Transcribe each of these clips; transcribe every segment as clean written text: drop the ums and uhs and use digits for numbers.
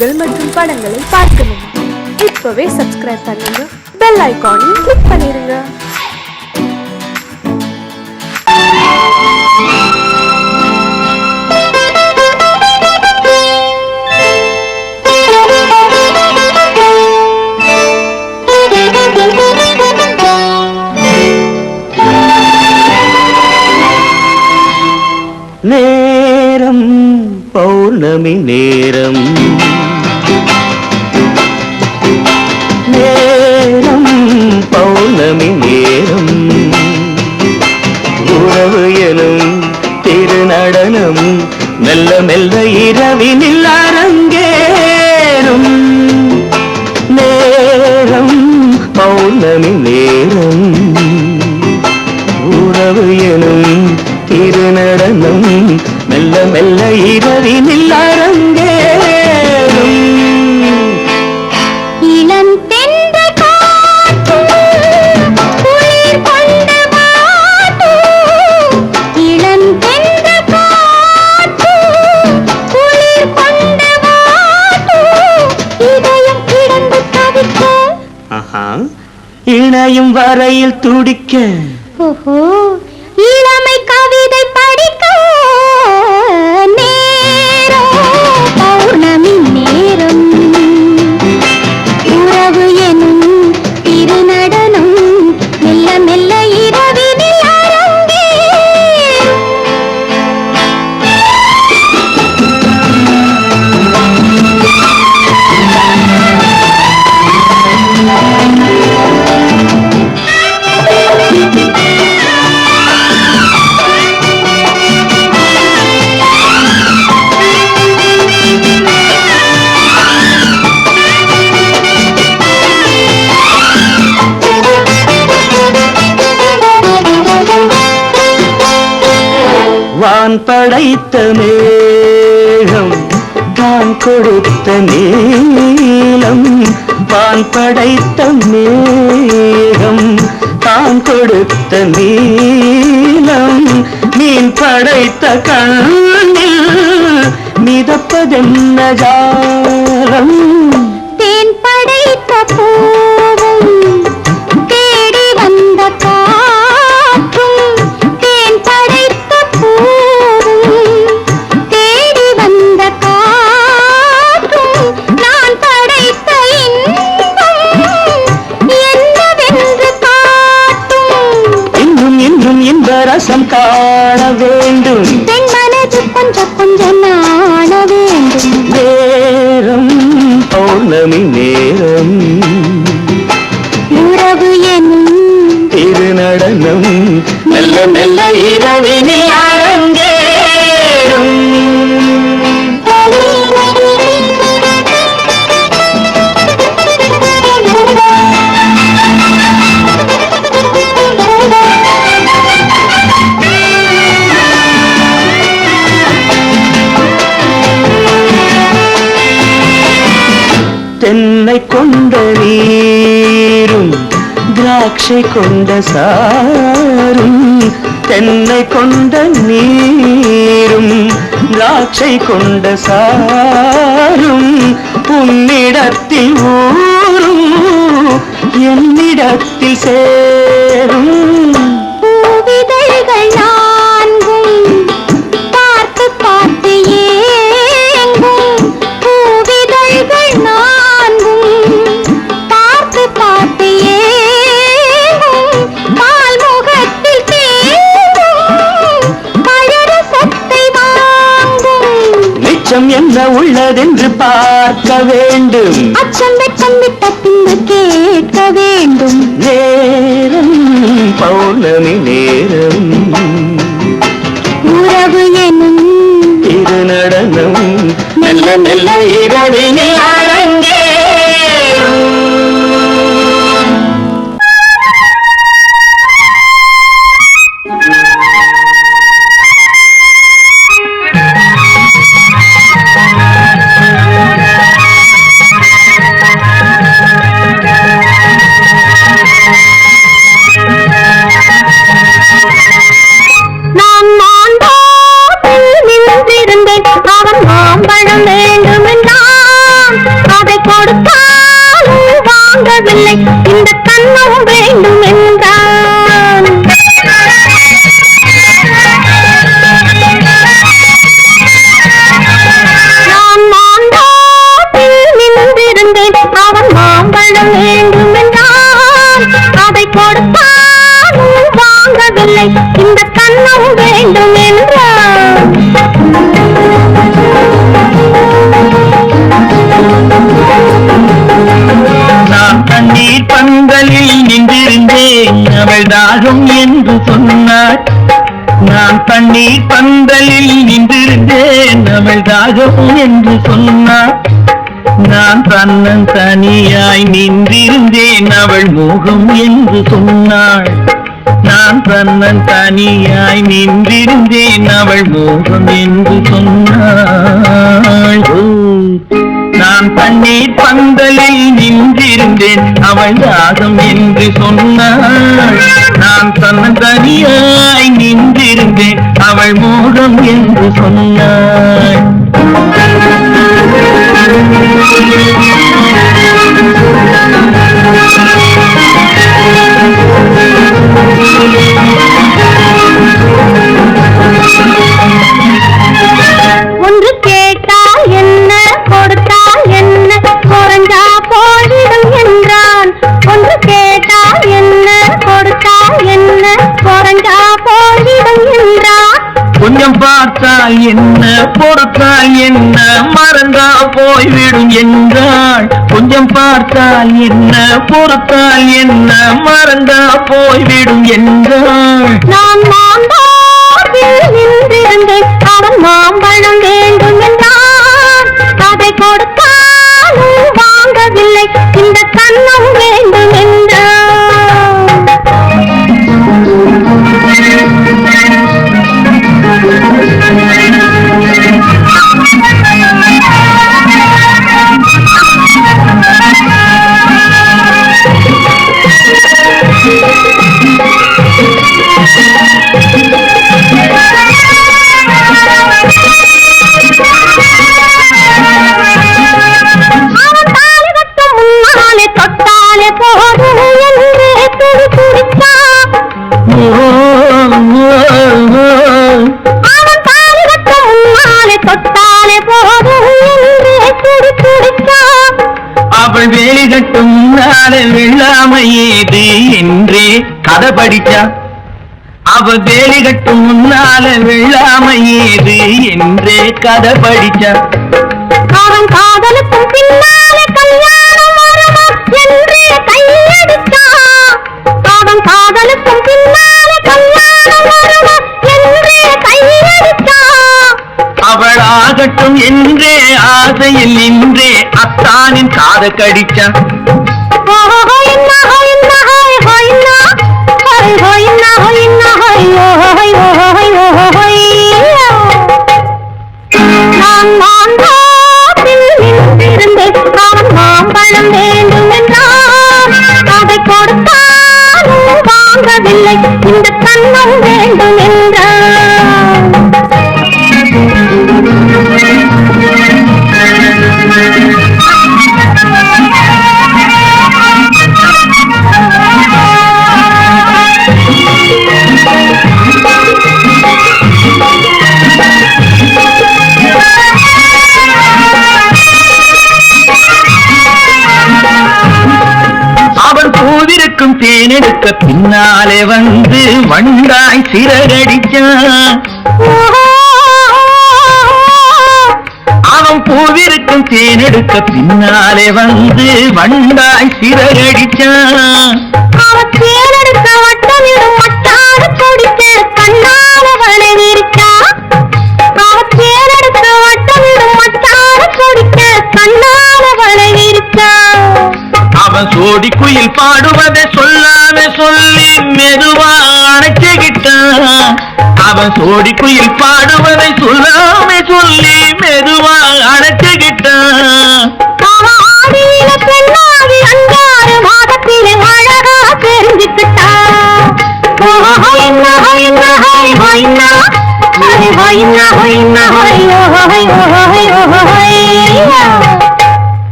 நிகழ்ச்சிகள் மற்றும் படங்களை பார்க்கணுமா? இப்பவே சப்ஸ்கிரைப் பண்ணுங்க, பெல் ஐகானையும் கிளிக் பண்ணிருங்க. நேரம் பௌர்ணமி நேரம், நேரம் பௌர்ணமி நேரம், உறவு எனும் திருநடனம் மெல்ல மெல்ல இரவினில் அரங்கேறும். நேரம் பௌர்ணமி நேரம், உறவு எனும் திருநடனம் மெல்ல மெல்ல இரவினில் அரங்கேறும். இளம் தென்றல் காற்றும் குளிர் கொண்டு வாட்டும், இளம் தென்றல் காற்றும் குளிர் கொண்டு வாட்டும், இதயம் கிடந்து தவிக்க, இணையும் வரையில் துடிக்க, ஓஹோ இளமை கவிதை படிக்க. நேரம் பௌர்ணமி நேரம், உறவு எனும் திருநடனம் மெல்ல மெல்ல இரவினில் அரங்கேறும். வான் படைத்த மேகம் தான் கொடுத்த நீலம், வான் படைத்த மேகம் தான் கொடுத்த நீலம், மீன் படைத்த கண்ணில் மிதப்பதென்ன ஜாலம். தேன் படைத்த பூவும் தேடி வந்த காற்றும், தேன் படைத்த பூவும் தேடி வந்த காற்றும், நான் படைத்த இன்பம் என்னவென்று காட்டும். இன்னும் இன்னும் இந்த ரசம் காண வேண்டும், பெண் மனது கொஞ்சம் கொஞ்சம் நாண வேண்டும். நேரம் பௌர்ணமி நேரம், உறவு எனும் திருநடனம் மெல்ல மெல்ல இரவினில் அரங்கேறும். தென்னை கொண்ட நீரும் திராட்சை கொண்ட சாரும், தென்னை கொண்ட நீரும் திராட்சை கொண்ட சாரும், உன்னிடத்தில் ஊரும் என்னிடத்தில் சேரும். பூவிதழ்கள் நான்கும் பார்த்து பார்த்து ஏங்கும், பூவிதழ்கள் நான்கும் பார்த்து பார்த்து ஏங்கும், பால் முகத்தில் தேங்கும் பழரசத்தை வாங்கும். மிச்சம் என்ன உள்ளதென்று பார்க்க வேண்டும், அச்சம் வெச்சம் விட்ட பின்பு கேட்க வேண்டும். நேரம் பௌர்ணமி நேரம், உறவு எனும் திருநடனம் மெல்ல மெல்ல இரவினில் அரங்கேறும். நான் மாந்தோப்பில் நின்றிருந்தேன், அவன் மாம்பழம் வேண்டுமென்றான். தண்ணீர் பந்தலில் நின்றிருந்தேன் அவள் தாகம் என்று சொன்னாள். நான் தன்னன் தனியாய் நின்றிருந்தேன் அவள் மோகம் என்று சொன்னாள். நான் தன்னன் தனியாய் நின்றிருந்தேன் அவள் மோகம் என்று சொன்னாள். நான் தண்ணீர் பந்தலில் நின்றிருந்தேன் அவள் தாகம் என்று சொன்னாள். நான் தன்னன் தனியாய் நின்றிருந்தேன் அவள் மோகம் என்று சொன்னாள். ஒன்று கேட்டால் என்ன கொடுத்தால் என்ன குறைஞ்சா போயிடும் என்றான். ஒன்று கேட்டால் என்ன கொடுத்தால் என்ன குறைஞ்சா போயிடும் என்றான். கொஞ்சம் பார்த்தால் என்ன பொறுத்தால் என்ன மறந்தா போய்விடும் என்றாள். கொஞ்சம் பார்த்தால் என்ன பொறுத்தால் என்ன மறந்தா போய்விடும் என்றாள். நான் மாம்பழத்தில் நின்றிருந்தேன் அவன் மாம்பழம் வேண்டும் என்றான். அதை கொடுத்தாலும் வாங்கவில்லை இந்த கண்ணம் வேண்டும் என்றான். அவள் வேலி கட்டும் முன்னாலே வெள்ளாமை ஏது என்றே கதை படிச்சா. அவள் வேலி கட்டும் முன்னாலே வெள்ளாமை ஏது என்றே கதை படிச்சா. அவன் காதலுக்கும் பின்னாலே கல்யாணம் வருமா என்றே கையெடுத்தான். அவன் காதலுக்கும் பின்னாலே கல்யாணம் வருமா என்றே கையெடுத்தான். அவள் ஆகட்டும் என்றே ஆசையில் நின்றே அத்தானின் காத கடிச்சா. நான் மாம்பழத்தில் நின்றிருந்தேன் அவன் மாம்பழம் வேண்டும் என்றான். அதை கொடுத்தாலும் வாங்கவில்லை இந்த கண்ணம் வேண்டும் என்றான். அவன் பூவிருக்கும் தேனெடுக்க பின்னாலே வந்து வண்டாய் சிறகடிச்சான். அவன் பூவிருக்கும் தேனெடுக்க பின்னாலே வந்து வண்டாய் சிறகடிச்சான். அவன் தேனெடுக்க வட்டமிடும் மட்டார கொடிக்க கண்ணால வளைவிருக்கா. அவன் தேனெடுக்க வட்டமிடும் மட்டார கொடிக்க கண்ணால வளைவிருக்கா. அவன் சோடி குயில் பாடுவதை சொல்லாம சொல்லி மெதுவா அணைச்சுக்கிட்டான். அவன் சோடி குயில் பாடுவதை சொல்லாம சொல்லி மெதுவா அணைச்சுக்கிட்டான். அவன் ஆதியில பெண்ணாகி 5 மாதத்திலே அழகா தெரிஞ்சுக்கிட்டான்.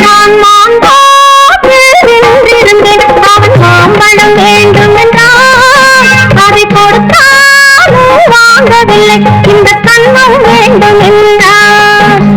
நான் மாம்பழத்தில் நின்றிருந்தேன் அவன் மாம்பழம் வேண்டும் என்றான். அதை கொடுத்தாலும் வாங்கவில்லை இந்த கண்ணம் வேண்டும் என்றான்.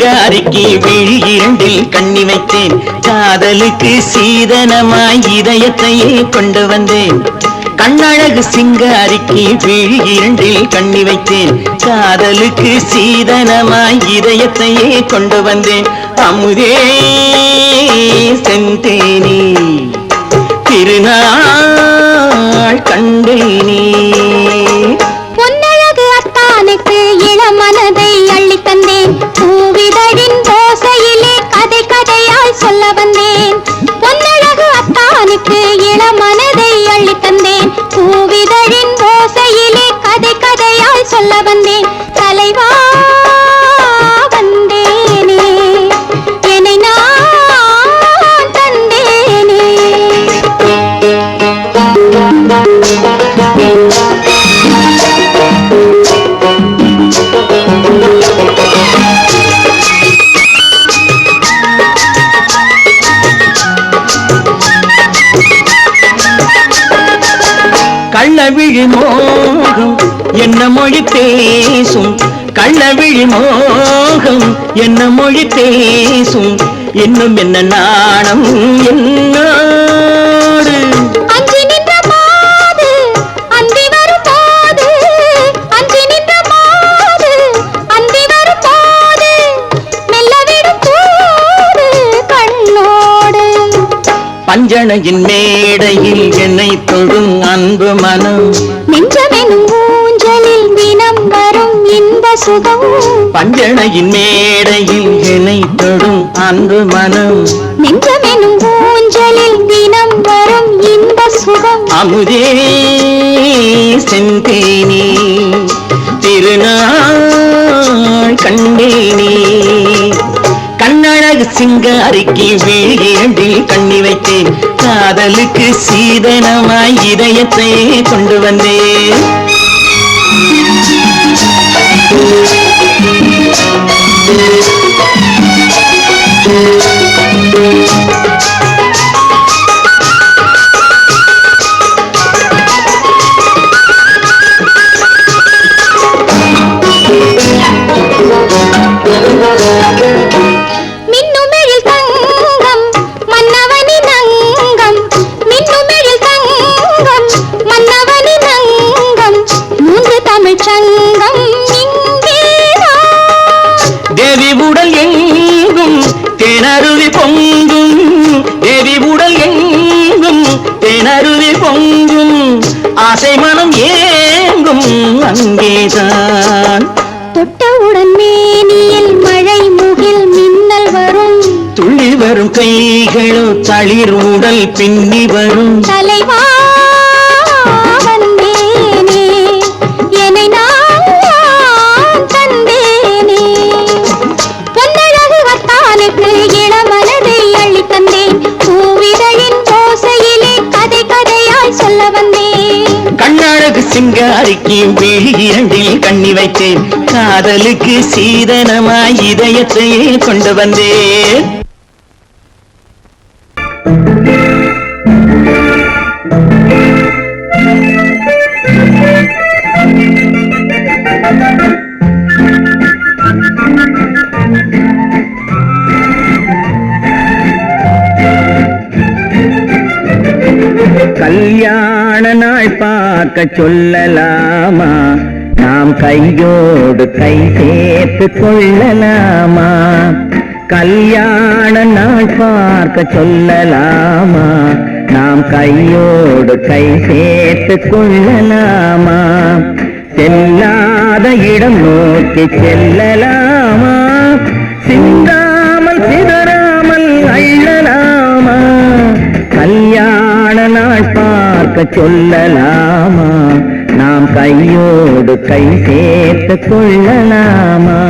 சிங்காரிக்கு விழி இரண்டில் கண்ணி வைத்தேன் காதலுக்கு சீதனமாய் இதயத்தையே கொண்டு வந்தேன் கண்ணழகு சிங்காரிக்கு விழி இரண்டில் கண்ணி வைத்தேன் காதலுக்கு சீதனமாய் இதயத்தையே கொண்டு வந்தேன் அமுதே செந்தேனே திருநாள் கண்டேனே பொன்னழகு அத்தானுக்கு இளமனதை அள்ளி தந்தேன் பூவிதழின் ஓசையிலே கதை கதையாய் சொல்ல வந்தேன் பொன்னழகு அத்தானுக்கு இளமனதை அள்ளி தந்தேன் பூவிதழின் ஓசையிலே கதை கதையாய் சொல்ல வந்தேன் தலைவா வந்தேனே என்னை நான் தந்தேனே கள்ளவிழி மோகம் என்ன மொழி பேசும் கள்ளவிழி மோகம் என்ன மொழி பேசும் இன்னும் என்ன நாணம் என்னோடு அஞ்சி நின்ற மாது அந்தி வரும் போது அஞ்சி நின்ற மாது அந்தி வரும் போது மெல்ல விடும் போது கண்ணோடு பஞ்சணையின் மேடையில் என்னை தொடும் அன்பு மனம் நெஞ்சமெனும் ஊஞ்சலில் தினம் வரும் இன்ப சுகம் பஞ்சணையின் மேடையில் என்னை தொடும் அன்பு மனம் நெஞ்சமெனும் ஊஞ்சலில் தினம் வரும் இன்ப சுகம் அமுதே செந்தேனே திருநாள் கண்டேனே கண்ணழகு சிங்காரிக்கு விழியண்டில் கண்ணி வைத்தேன் காதலுக்கு சீதனமாய் இதயத்தை கொண்டு வந்தேன் மின்னுமெழில் தங்கம் மன்னவனின் அங்கம் மின்னுமெழில் தங்கம் மன்னவனின் அங்கம் மூன்று தமிழ்ச் சங்கம் இங்கேதான் தேவி உடல் எங்கும் தேனருவி பொங்கும் தேவி உடல் எங்கும் தேனருவி பொங்கும் ஆசை மனம் ஏங்கும் அங்கேதான் தொட்டவுடன் மேனியில் மழை முகில் மின்னல் வரும் துள்ளி வரும் கைகளோ தளிர் உடல் பின்னி வரும் தலைவா வந்தேனே என்னை நான் தந்தேனே பொன்னழகு வத்தானுக்கு இளமனதை அள்ளி தந்தேன் பூவிதழின் ஓசையிலே கதை கதையாய் சொல்ல வந்தேன் கண்ணழகு சிங்காரிக்கு விழி இரண்டில் கண்ணி வைத்தேன் காதலுக்கு சீதனமாய் இதயத்தையே கொண்டு வந்தேன் கல்யாண நாள் பார்க்க சொல்லலாமா நாம் கையோடு கை சேர்த்து கொள்ளலாமா கல்யாண நாள் பார்க்க சொல்லலாமா நாம் கையோடு கை சேர்த்து கொள்ளலாமா செல்லாத இடம் நோக்கி செல்லலாமா சிந்தாமல் சிதறாமல் அள்ளலாமா கல்யாண நாள் பார்க்க சொல்லலாமா நாம் கையோடு கை சேர்த்து கொள்ளலாமா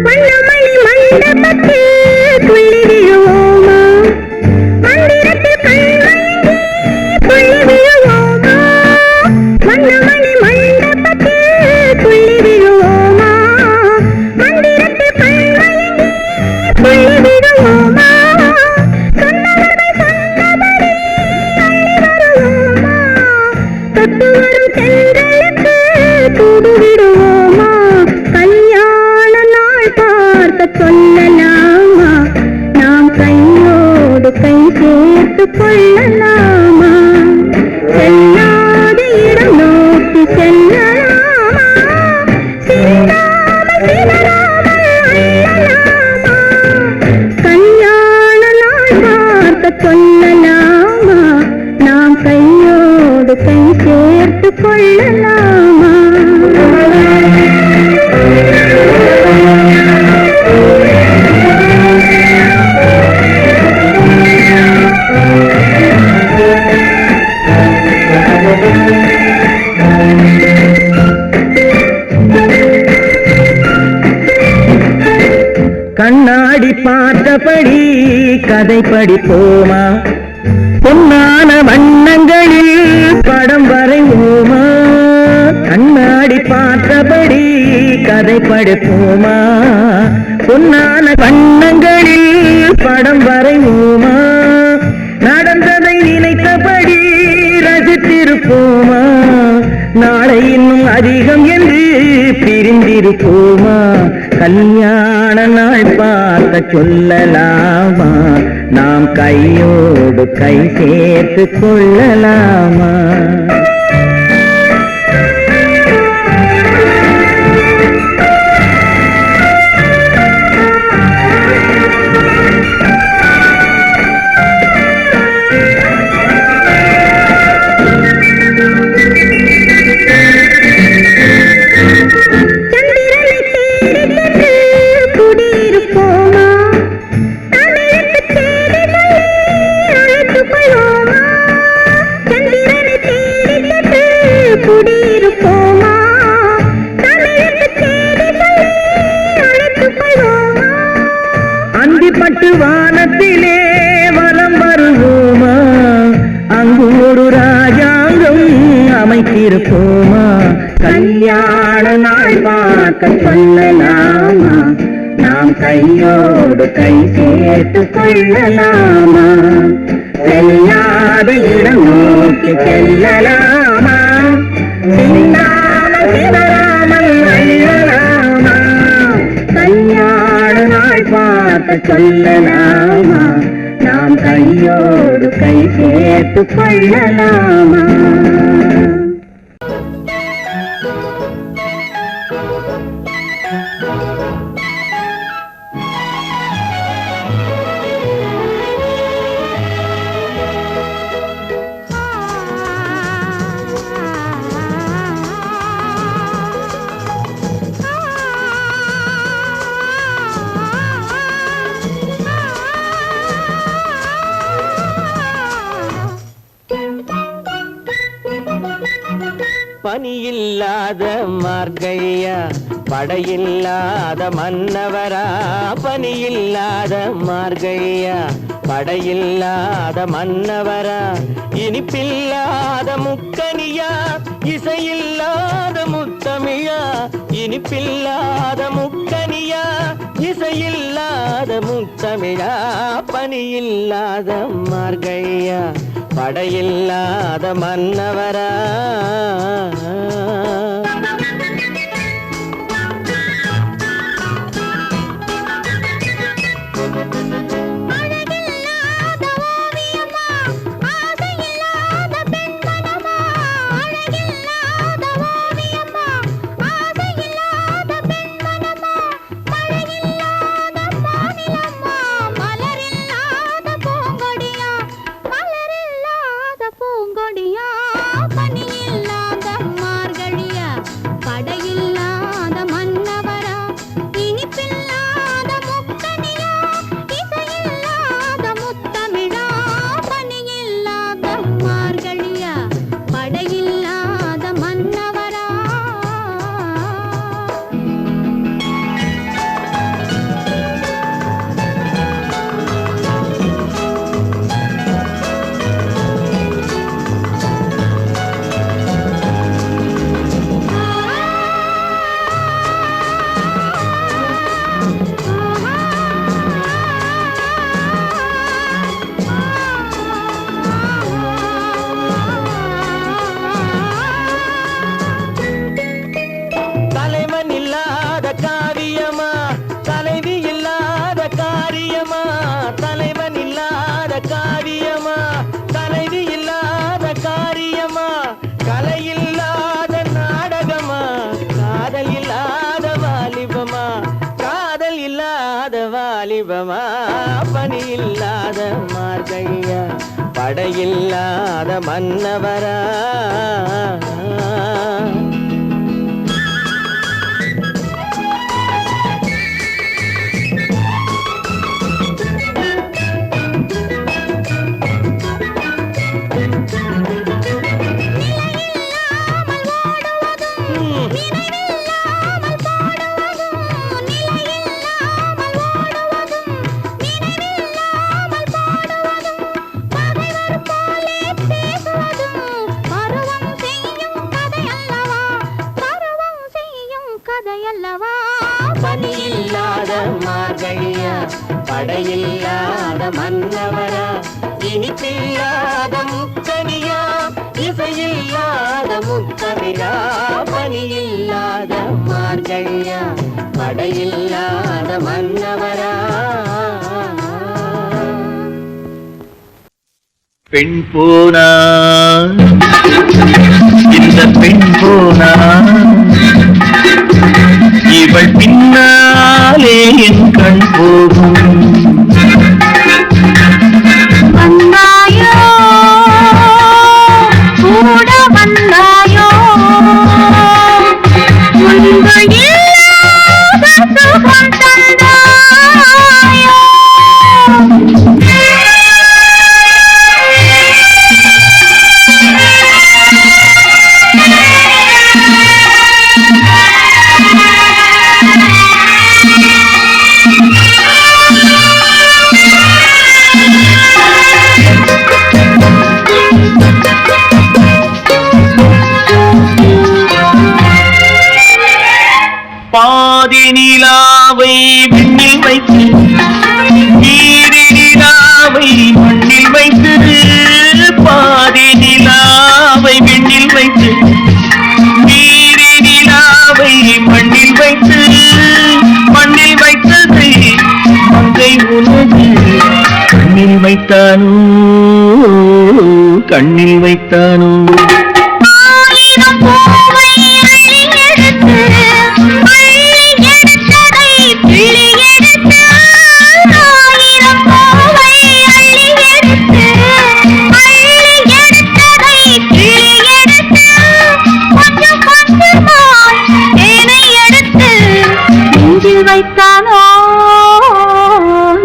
வண்ணமணி மண்டபத்தில் துள்ளி விழுவோமா மந்திரத்தில் கண்மயங்கி துள்ளி விழுவோமா வண்ணமணி மண்டபத்தில் சேர்த்து கொள்ளலாமா செல்லாத இடம் நோக்கி செல்லலாமா சிந்தாமல் சிதறாமல் அள்ளலாமா கல்யாண நாள் பார்க்க சொல்லலாமா நாம் கையோடு கை சேர்த்து கொள்ளலாமா கண்ணாடி பார்த்தபடி கதை படிப்போமா பொன்னான வண்ணங்களில் படம் வரைவோமா கண்ணாடி பார்த்தபடி கதை படிப்போமா பொன்னான வண்ணங்களில் படம் வரைவோமா நடந்ததை நினைத்தபடி ரசித்திருப்போமா நாளை இன்னும் அதிகம் என்று பிரிந்திருப்போமா கல்யாண நாள் பார்க்க சொல்லலாமா நாம் கையோடு கை சேர்த்து கொள்ளலாமா அந்திப்பட்டு வானத்திலே வலம் வருவோமா அங்கு ஒரு ராஜாங்கம் அமைத்திருப்போமா கல்யாண நாள் பார்க்க சொல்லலாமா நாம் கையோடு கை சேர்த்து கொள்ளலாமா செல்லாத இடம் நோக்கி செல்லலாமா சிந்தாமல் சிதறாமல் அள்ளலாமா கல்யாண நாள் பார்க்க சொல்லலாமா நாம் கையோடு கை சேர்த்து கொள்ளலாமா பனியில்லாத மார்கழியா படையில்லாத மன்னவரா பனியில்லாத மார்கழியா படையில்லாத மன்னவரா இனிப்பில்லாத முக்கனியா இசையில்லாத முத்தமிழா இனிப்பில்லாத முக்கனியா இசையில்லாத முத்தமிழா பனியில்லாத மார்கழியா படையில்லாத மன்னவரா காரியமா தலைவன் இல்லாத காரியமா வாலிபமா பணி இல்லாத மார்கழியா படையில்லாத மன்னவரா பணியில்லாத மார்கழியா படையில்லாத மன்னவரா இனிப்பில்லாத முக்கனியா இசையில்லாத முக்கவிரா பணியில்லாத மார்கழியா படையில்லாத மன்னவரா பெண் போனா இந்த பெண் போனா இவள் பின்னாலே என் கண் போகும் வந்தாயோ கூட வந்தாயோ முன்பு இல்லாத சுகம் தந்தாயோ பாதி நிலாவை விண்ணில் வைத்து நீரி நிலாவை மண்ணில் வைத்து பாதி நிலாவை விண்ணில் வைத்து நீரி நிலாவை மண்ணில் வைத்து மண்ணில் வைத்ததை மங்கை உனது கண்ணில் வைத்தானோ கண்ணில் வைத்தானோ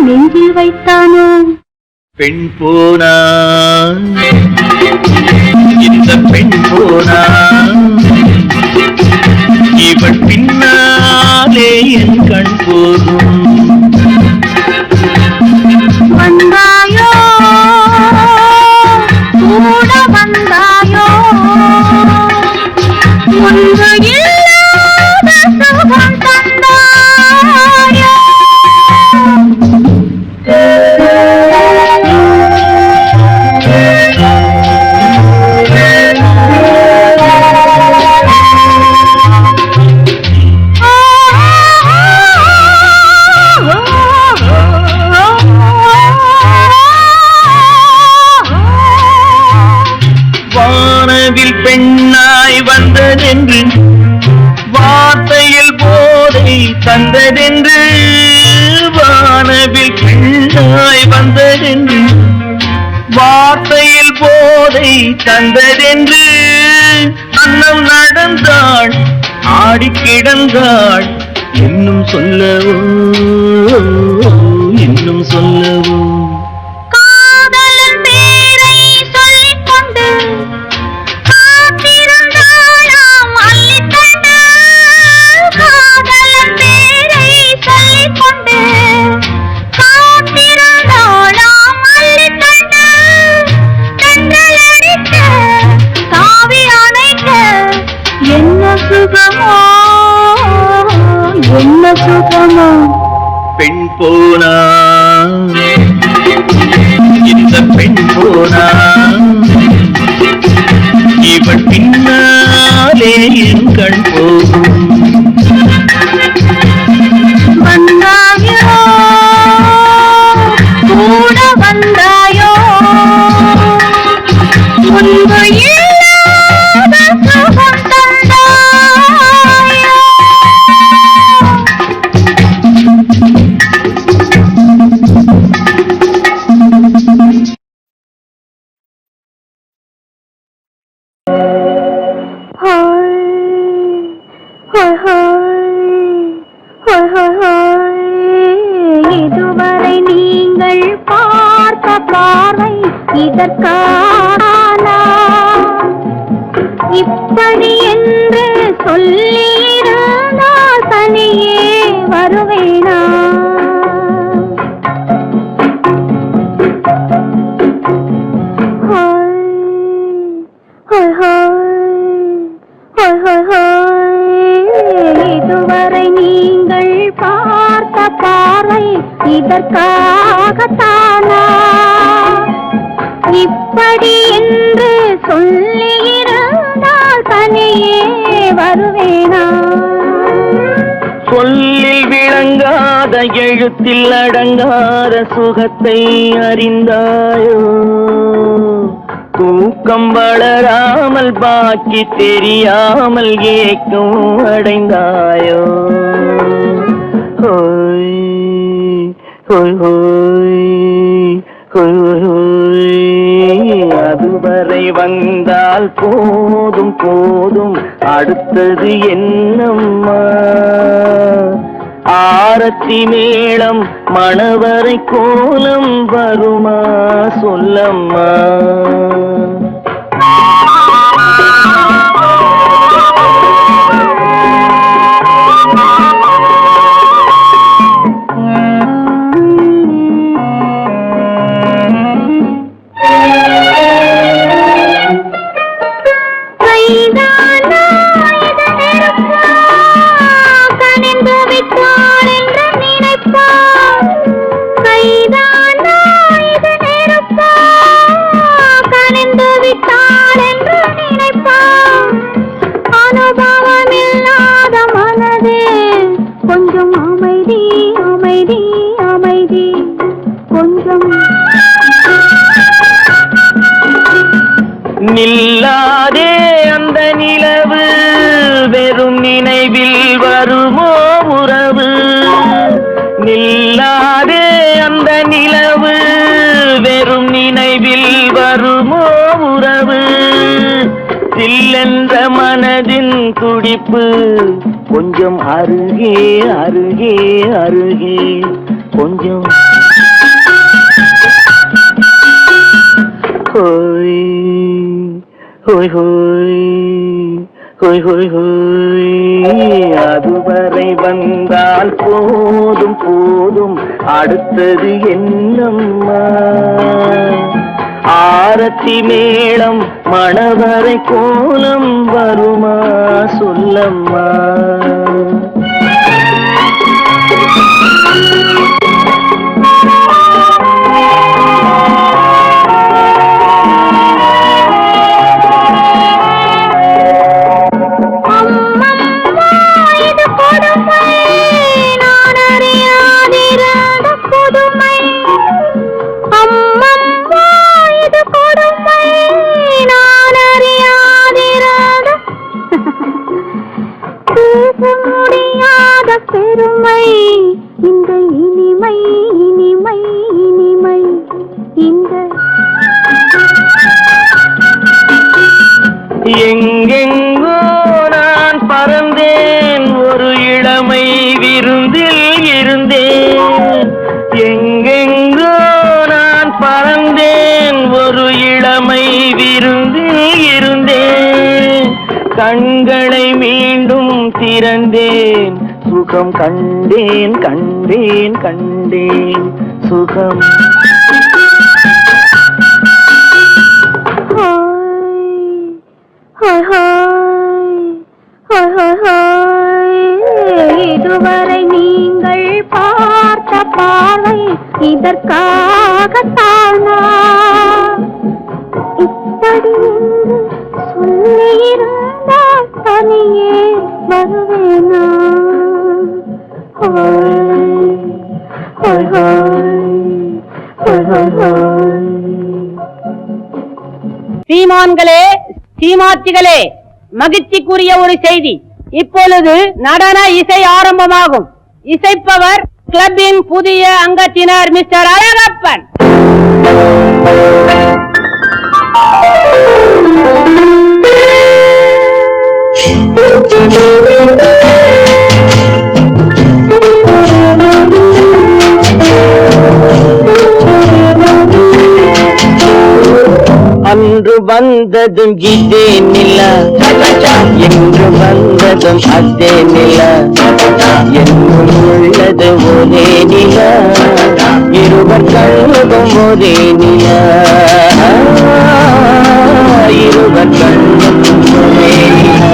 நெஞ்சில் வைத்தானோ பெண் போனா இந்த பெண் போனா இவள் பின்னாலே என் கண் போகும் வந்தாயோ கூட வந்தாயோ முன்பு இல்லாத சுகம் தந்தாயோ வானவில் பெண்ணாய் வந்ததென்று வார்த்தையில் போதை தந்ததென்று வானவில் பெண்ணாய் வந்ததென்று வார்த்தையில் போதை தந்ததென்று அன்னம் நடந்தாள் ஆடி கிடந்தாள் இன்னும் சொல்லவோ இன்னும் சொல்லவோ என்ன சுகமோ பெண் போனா இந்த பெண் போனா இவள் பின்னாலே என் கண் போகும் வந்தாயோ கூட வந்தாயோ முன்பு இல்லாத சுகம் தந்தாயோ பார்வை இதற்கானா இப்படி என்று சொல்லியிருந்தால் தனியே வருவேனா இதுவரை நீங்கள் பார்த்த பார்வை இதற்காகத்தானா இப்படி என்று சொல்லியிருந்தால் தனியே வருவேனா சொல்லில் விளங்காத எழுத்தில் அடங்காத சுகத்தை அறிந்தாயோ தூக்கம் வளராமல் பாக்கி தெரியாமல் ஏக்கம் அடைந்தாயோ ஹோய் ஹோய் ஹோய் ஹோய் அதுவரை வந்தால் போதும் போதும் அடுத்தது என்னம்மா ஆரத்தி மேளம் மணவரை கோலம் வருமா சொல்லம்மா கொஞ்சம் அமைதி அமைதி அமைதி கொஞ்சம் நில்லாதே அந்த நிலவு வெறும் நினைவில் வருமோ உறவு நில்லாதே அந்த நிலவு வெறும் நினைவில் வருமோ உறவு சில்லென்ற மனதின் துடிப்பு கொஞ்சம் அருகே அருகே அருகே கொஞ்சம் ஹோய் ஹோய் ஹோய் ஹோய் ஹோய் ஹோய் அதுவரை வந்தால் போதும் போதும் அடுத்தது என்னம்மா ஆரத்தி மேளம் மணவரை கோலம் வருமா சொல்லம்மா முடியாத பெருமை இந்த இனிமை இனிமை இனிமை இந்த எங்கெங்கோ நான் பறந்தேன் ஒரு இளமை விருந்தில் இருந்தேன் எங்கெங்கோ நான் பறந்தேன் ஒரு இளமை விருந்தில் இருந்தேன் கண்களை மீண்டும் திறந்தேன் சுகம் கண்டேன் கண்டேன் கண்டேன் சுகம் இதுவரை நீங்கள் பார்த்த பார்வை இதற்காகத்தானா இப்படி சொல்லியிருந்தால் தனியே வருவேனா சீமான்களே சீமாத்திகளே மகிழ்ச்சிக்குரிய ஒரு செய்தி இப்பொழுது நடன இசை ஆரம்பமாகும் இசைப்பவர் கிளப்பின் புதிய அங்கத்தினர் மிஸ்டர் அழகப்பன் வந்ததும் இதே நிலா என்று வந்ததும் அதே நிலா என்னும் உள்ளது ஒரே நிலா இருவர் கண்ணுக்கும் ஒரே நிலா இருவர் கண்ணுக்கும் ஒரே நிலா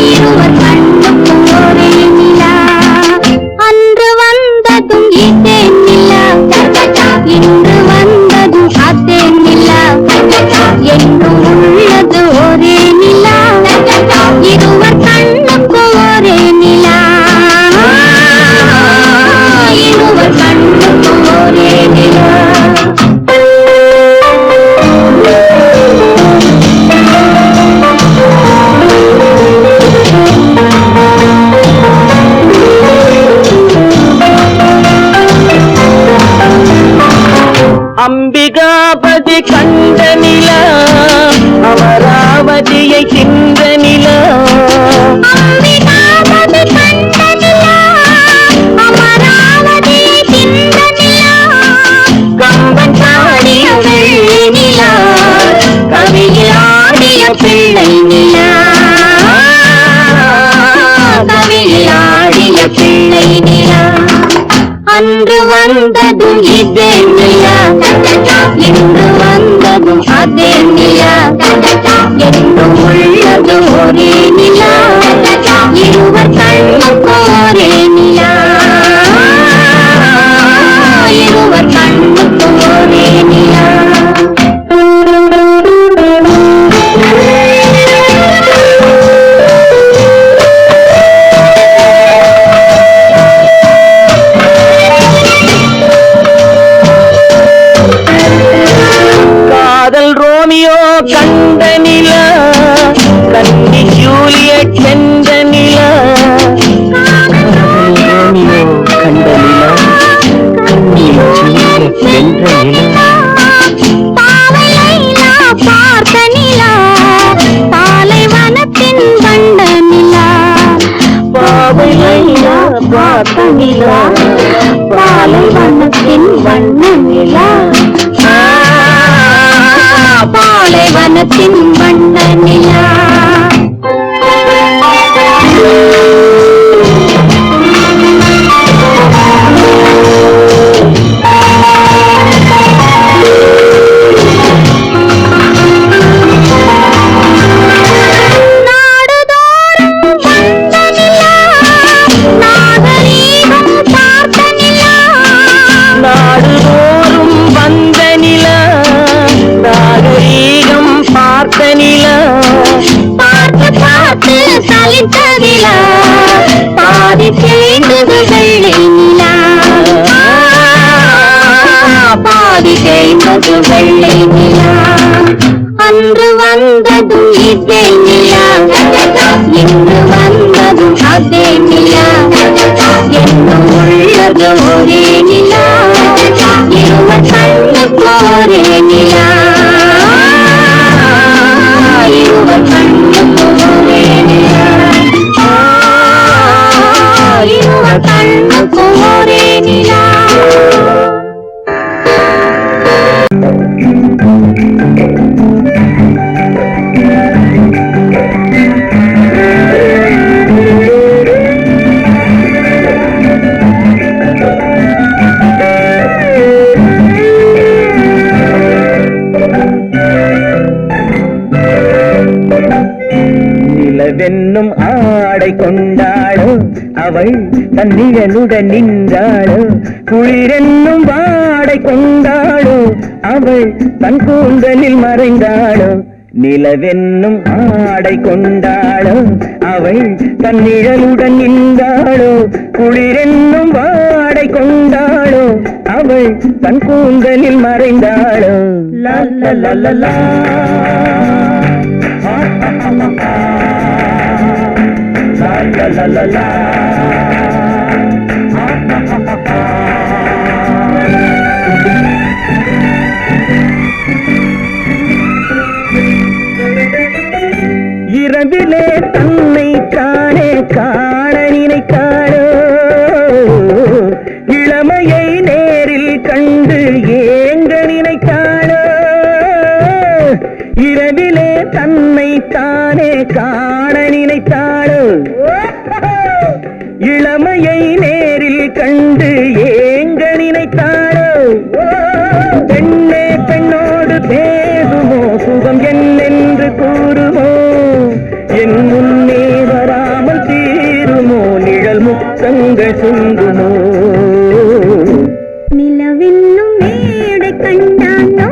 இருவர் கண்ணுக்கும் ஒரே நிலா அன்று வந்ததும் இதே நிலா இன்று வந்ததும் அதே நிலா என்றும் உள்ளது ஒரே நிலா இருவர் கண்ணுக்கும் ஒரே நிலா இருவர் கண்ணுக்கும் ஒரே நிலா அம்பிகாபதி கண்ட நிலா அமராவதியை தின்ற நிலா அம்பிகாபதி கண்ட நிலா அமராவதியை தின்ற நிலா கம்பன் ஆடிய வெள்ளி நிலா கவியில் ஆடிய பிள்ளை நிலா கவியில் ஆடிய பிள்ளை நிலா அன்று வந்ததும் இதே நிலா இன்று வந்ததும் அதே நிலா என்றும் உள்ளது ஒரே நிலா இருவர் கண்ணுக்கும் ஒரே நிலா இருவர் கண்ணுக்கும் ஒரே நிலா ரோமியோ கண்ட நிலா கன்னி ஜூலியட் சென்ற நிலா ரோமியோ கண்ட நிலா கன்னி ஜூலியட் சென்ற நிலா பாவை லைலா பார்த்த நிலா பாலைவனத்தின் வண்ட நிலா பாவை லைலா பார்த்த நிலா பாலைவனத்தின் வண்ண நிலா பாலைவனத்தின் வண்ண நிலா பாதி தேய்ந்தது வெள்ளை நிலா பாதி தேய்ந்தது வெள்ளை நிலா அன்று வந்ததும் இதே நிலா இன்று வந்ததும் அதே நிலா என்னும் உள்ளது ஒரே நிலா இருவர் கண்ணுக்கு ஒரே நிலா இருவர் கண்ணுக்கு ஒரே நிலா இருவர் கண்ணுக்கு ஒரே நிலா நிலவென்னும் ஆடை கொண்டாளோ அவள் தன் நிழலுடன் நின்றாளோ குளிரென்னும் வாடை கொண்டாளோ அவள் தன் கூந்தலில் மறைந்தாளோ நிலவென்னும் ஆடை கொண்டாளோ அவள் தன் நிழலுடன் நின்றாளோ குளிரென்னும் வாடை கொண்டாளோ அவள் தன் கூந்தலில் மறைந்தாளோ லா லா லா லா லா la la la la இரவிலே தன்னை தானே காண நினைத்தாளோ இளமையை நேரில் கண்டு ஏங்க நினைத்தாளோ காண நினைத்தாளோ இளமையை நேரில் கண்டு ஏங்க நினைத்தாளோ பெண்ணே பெண்ணோடு பேசுமோ சுகம் என்னென்று கூறுமோ என் முன்னே வராமல் தீருமோ நிழல் முத்தங்கள் சுங்குமோ நிலவென்னும் மேடை கண்டானோ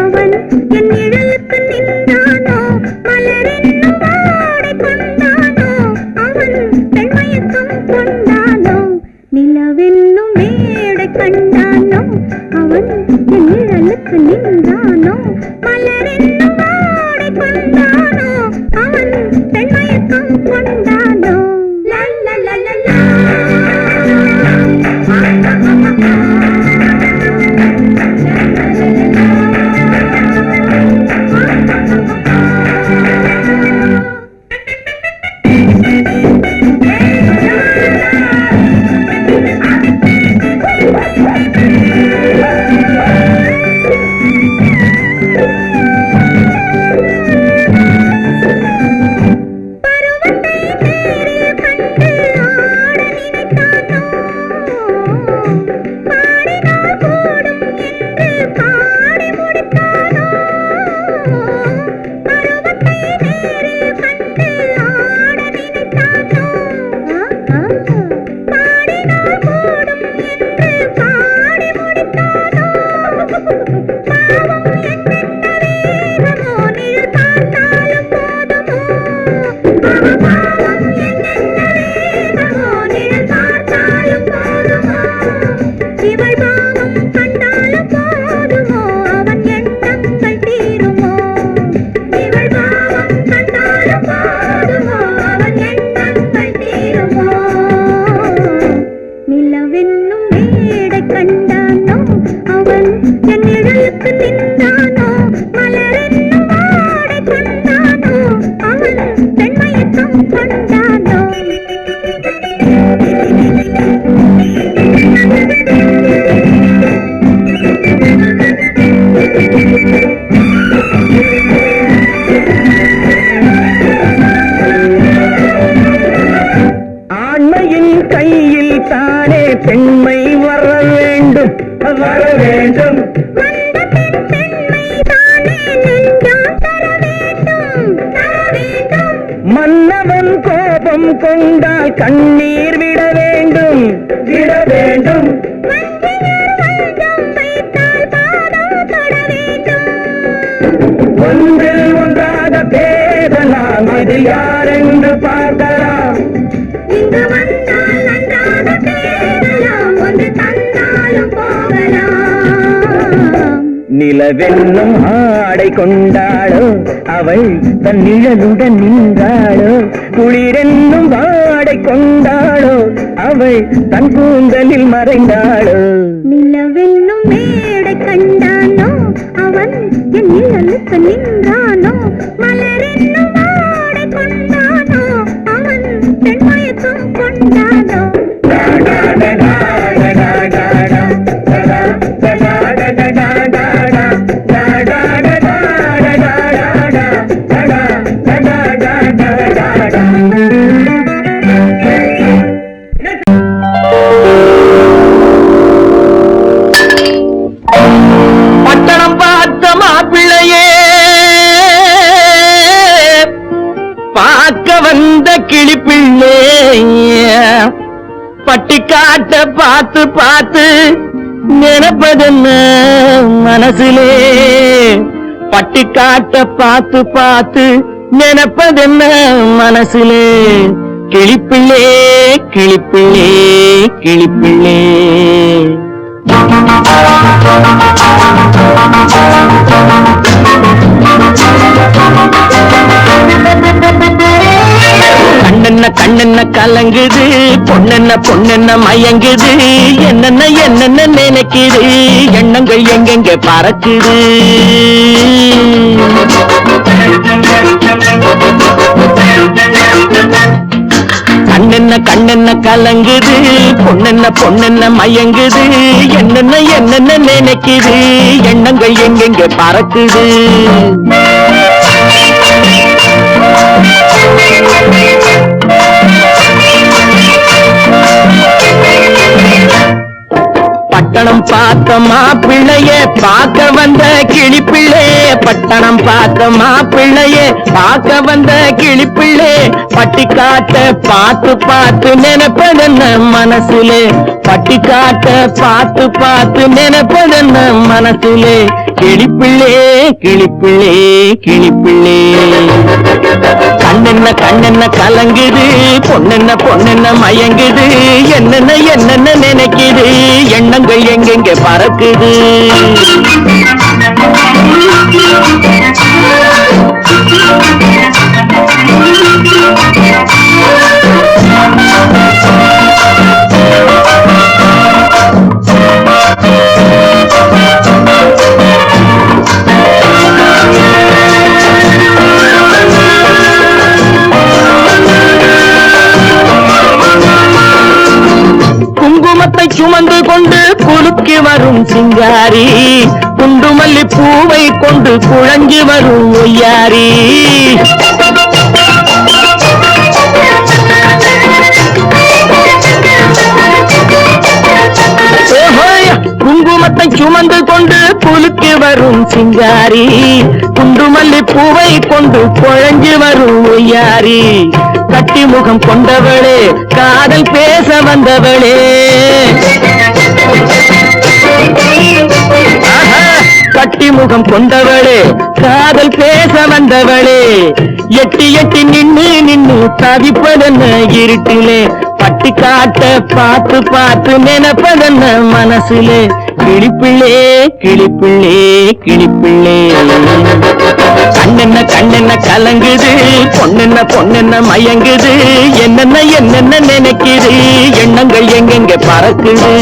அவன் என் நிழலுக்கு நின்றானோ மலரென்னும் வாடை கொண்டானோ அவன் பெண்மயக்கம் கொண்டானோ நிலவென்னும் மேடை கண்டானோ அவன் என் நிழலுக்கு நின்றானோ மலரென்னும் வாடை கொண்டானோ அவன் பெண்மயக்கம் கொண்டானோ லா லா லா லா லா. ஆண்மையின் கையில் தானே பெண்மை வர வேண்டும் வர வேண்டும் மன்னவன் கோபம் கொண்டால் கண்ணீர் விட வேண்டும் விட வேண்டும் ஒன்றில் ஒன்றாக பேசலாம் அது யாரென்று பார்க்கலாம் இங்கு வந்தால் நன்றாக பேசலாம் ஒன்று தந்தாலும் போகலாம் நிலவென்னும் ஆடை கொண்டாளோ அவள் தன் நிழலுடன் நின்றாளோ குளிரென்னும் வாடை கொண்டாளோ அவள் தன் கூந்தலில் மறைந்தாளோ நிலவென்னும் மேடை கண்டானோ அவன் என் நிழலுக்கு நின்றானோ மலரென்னும் வாடை கொண்டானோ அவன் பெண்மயக்கம் கொண்டானோ பட்டணம் பார்த்த மாப்பிள்ளையே பார்க்க வந்த கிளிப்பிள்ளே பட்டிக்காட்ட பார்த்து பார்த்து நினைப்பதென்ன மனசிலே பட்டிக்காட்ட பார்த்து பார்த்து நினைப்பதென்ன மனசிலே கிளிப்பிள்ளே கிளிப்பிள்ளே கிளிப்பிள்ளே கண்ணென்ன கண்ணென்ன கலங்குது பொண்ணென்ன பொண்ணென்ன மயங்குது என்னென்ன என்னென்ன நினைக்குது எண்ணங்கள் எங்கெங்க பறக்குது கண்ணென்ன கண்ணென்ன கலங்குது பொண்ணென்ன பொண்ணென்ன மயங்குது என்னென்ன என்னென்ன நினைக்குது எண்ணங்கள் எங்கெங்க பறக்குது பட்டணம் பார்த்த மாப்பிள்ளையே பார்க்க வந்த கிளிப்பிள்ளே, பட்டணம் பார்த்த மாப்பிள்ளையே பார்க்க வந்த கிளிப்பிள்ளே, பட்டிக்காட்ட பார்த்து பார்த்து நினைப்பதென்ன மனசுலே, பட்டிக்காட்ட பார்த்து பார்த்து நினைப்பதென்ன மனசுலே, கிளிப்பிள்ளே கிளிப்பிள்ளே கிளிப்பிள்ளே. கண்ணென்ன கலங்குது, பொண்ணென்ன பொண்ணென்ன மயங்குது, என்னென்ன என்னென்ன நினைக்குது, எண்ணங்கள் எங்கெங்க பறக்குது. குங்குமத்தை சுமந்து கொண்டு குலுக்கி வரும் சிங்காரி, குண்டுமல்லி பூவை கொண்டு குழஞ்சி வரும் ஒய்யாரி. குங்குமத்தை சுமந்து கொண்டு குலுக்கி வரும் சிங்காரி, குண்டுமல்லி பூவை கொண்டு குழஞ்சி வரும் ஒய்யாரி. கட்டி முகம் கொண்டவளே, காதல் பேச வந்தவளே, கட்டி முகம் கொண்டவளே, காதல் பேச வந்தவளே, எட்டி எட்டி நின்னு தவிப்பதென்ன இருட்டிலே, பட்டி காட்ட பார்த்து பார்த்து நினைப்பதென்ன மனசுலே, கிளிப்பிள்ளே கிளிப்பிள்ளே கிளிப்பிள்ளே. கண்ணென்ன கலங்குது, பொண்ணென்ன பொண்ணென்ன மயங்குது, என்னென்ன என்னென்ன நினைக்குது, எண்ணங்கள் எங்கெங்க பறக்குது.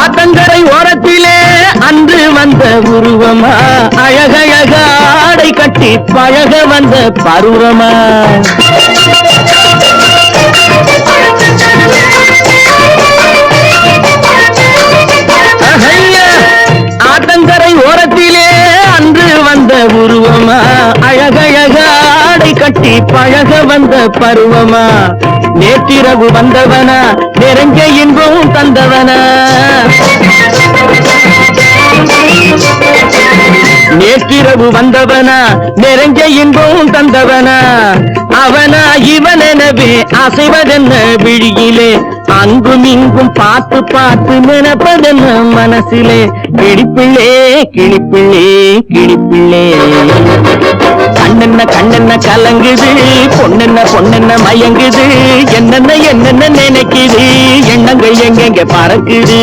ஆத்தங்கரை ஓரத்திலே அன்று வந்த உருவமா, அழகழக ஆடை கட்டி பழக வந்த பருவமா. ஆத்தங்கரை ஓரத்திலே அன்று வந்த உருவமா, அழகழக ஆடை கட்டி பழக வந்த பருவமா. நேற்றிரவு வந்தவனா, நெருங்க இன்பம் தந்தவனா, நேற்றிரவு வந்தவனா, நெருங்க இன்பம் தந்தவனா. அவனா இவனெனவே அசைவதென்ன விழியிலே, அங்கும் இங்கும் பார்த்து பார்த்து நினைப்பதென்ன மனசிலே, கிளிப்பிள்ளே கிளிப்பிள்ளே கிளிப்பிள்ளே. கண்ணென்ன கலங்குது, பொண்ணென்ன பொண்ணென்ன மயங்குது, என்னென்ன என்னென்ன நினைக்குது, எண்ணங்கள் எங்கெங்க பறக்குது.